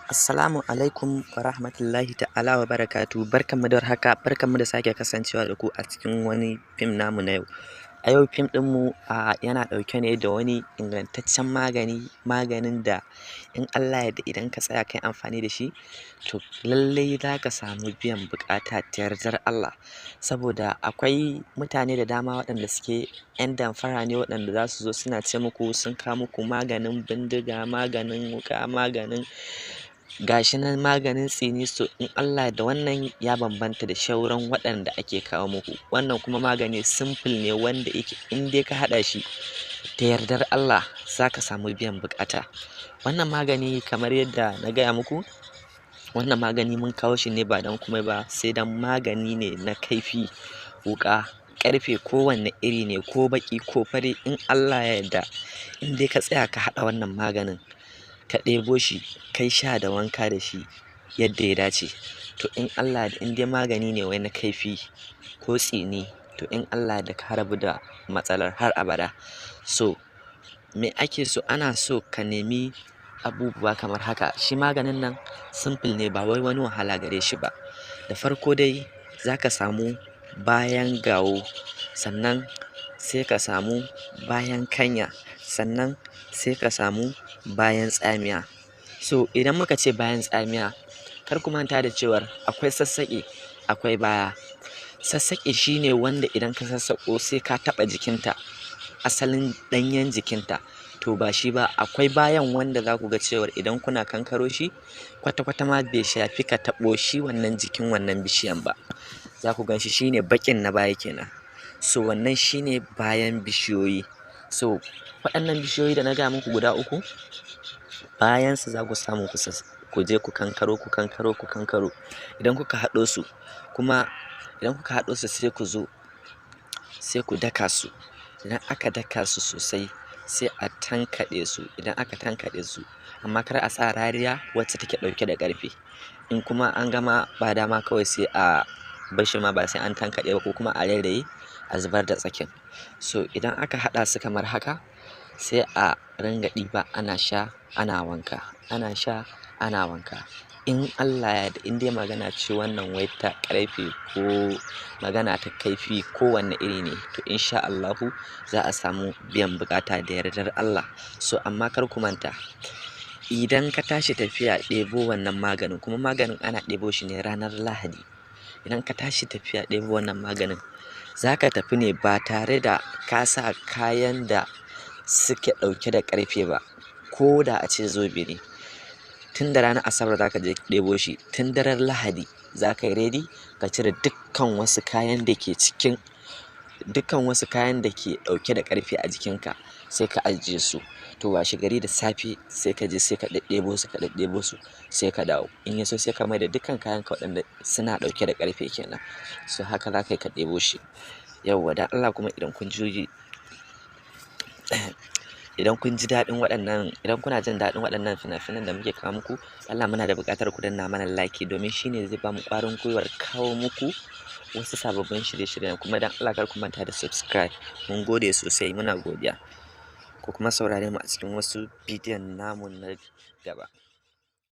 Assalamu alaikum wa rahmatullahi ta'ala wa barakatuhu. Barkanmu da warhaka, barkanmu da sake kasancewa da ku a cikin wani fim namu na yau. A yau fim ɗinmu yana ɗauke ne da wani ingantaccen maganin da in Allah ya yarda idan ka tsaya kai amfani da shi, to lallai za ka samu biyan buƙata ta yardar Allah. Saboda akwai mutane da dama waɗanda suke 'yan damfara ne, waɗanda za su zo suna ce muku sun kawo muku maganin bindiga, maganin wuƙa, maganin gashi nan, maganin tsini. So in Allah da wannan ya bambanta da shauran waɗanda ake kawo muku. Wannan kuma magani simple ne wanda yake in dai ka haɗa shi da yardar Allah za ka samu biyan buƙata. Wannan magani kamar yadda na gaya muku, wannan magani mun kawo shi ne ba don komai ba sai don magani ne na kaifi, wuƙa, ƙarfe, kowanne iri ne, ko baƙi ko fari. In Allah ya yarda in dai ka tsaya ka haɗa wannan maganin, ka ɗebo shi kai sha da wanka da shi yadda ya dace, to in Allah da in dai magani ne wai na kaifi ko tsini, to in Allah da ka rabu da matsalar har abada. So me ake so? Ana so ka nemi abubuwa kamar haka. Shi maganin nan simple ne, ba wai wani wahala gare shi ba. Da farko dai za ka samu bayan gawo, sannan sai ka samu bayan kanya, sannan sai ka samu bayan tsamiya. So idan muka ce bayan tsamiya, kar ku manta da cewar akwai sassaƙe, akwai baya. Sassaƙe shine wanda idan ka sassaƙo sai ka taɓa jikinta, asalin ɗanyen jikinta, to ba shi ba. Akwai bayan wanda za ku ga cewar idan kuna kankaro shi kwata-kwata ma bai shafi ka taɓo shi wannan jikin wannan bishiyan ba. Za ku gan shi shine baƙin na baya kenan. So wannan shine bayan bishiyoyi. So waɗannan bishiyoyi da na gaya muku guda uku, bayansu za ku samu ku je ku kankaro. Idan kuka haɗo su kuma, idan kuka haɗo su sai ku zo sai ku daka su. Idan aka daka su sosai sai a tankaɗe su. Idan aka tankaɗe su, amma kar a sa rariya wacce take ɗauke da ƙarfe. In kuma an gama ba dama, kawai sai a bar shi ma ba sai an tankaɗe ba, ko kuma a rairaye a zubar da tsakin. So idan aka haɗa su kamar haka, sai a ringa ɗiba ana sha ana wanka, ana sha ana wanka. In Allah ya yarda in dai magana ce wannan wai ta ƙarfe ko magana ta kaifi, kowanne iri ne, to insha Allahu za a samu biyan buƙata da yardar Allah. So amma kar ku manta, idan ka tashi tafiya ɗebo wannan maganin, kuma maganin ana ɗebo shi ne ranar Lahadi. Idan ka tashi tafiya ɗebo wannan maganin, za ka tafi ne ba tare da ka sa kayan da suke ɗauke da ƙarfe ba, ko da a ce zobe ne. Tun da ranar Asabar za ka je ɗebo shi, tun daren Lahadi za ka yi ready ka cire dukkan wasu kayan da ke ɗauke da ƙarfe a jikinka, sai ka ajiye su. To washe gari da safe sai ka je sai ka ɗaɗɗebo su sai ka dawo. In ya so sai ka mai da dukkan kayanka waɗanda suna ɗauke da ƙarfe kenan. So haka za ka yi ka ɗebo shi. Yauwa da Allah kuma idan kun ji daɗin waɗannan, idan kuna jin daɗin waɗannan fina-finan da muke kawo muku, Allah muna da buƙatar ku danna mana like, domin shine zai bamu ƙwarin gwiwar kawo muku wasu sababbin shirye-shiryen. Kuma dan Allah kar ku manta da subscribe. Mun gode sosai, muna godiya. Ku kuma saurare mu a cikin wasu bidiyon namu na gaba.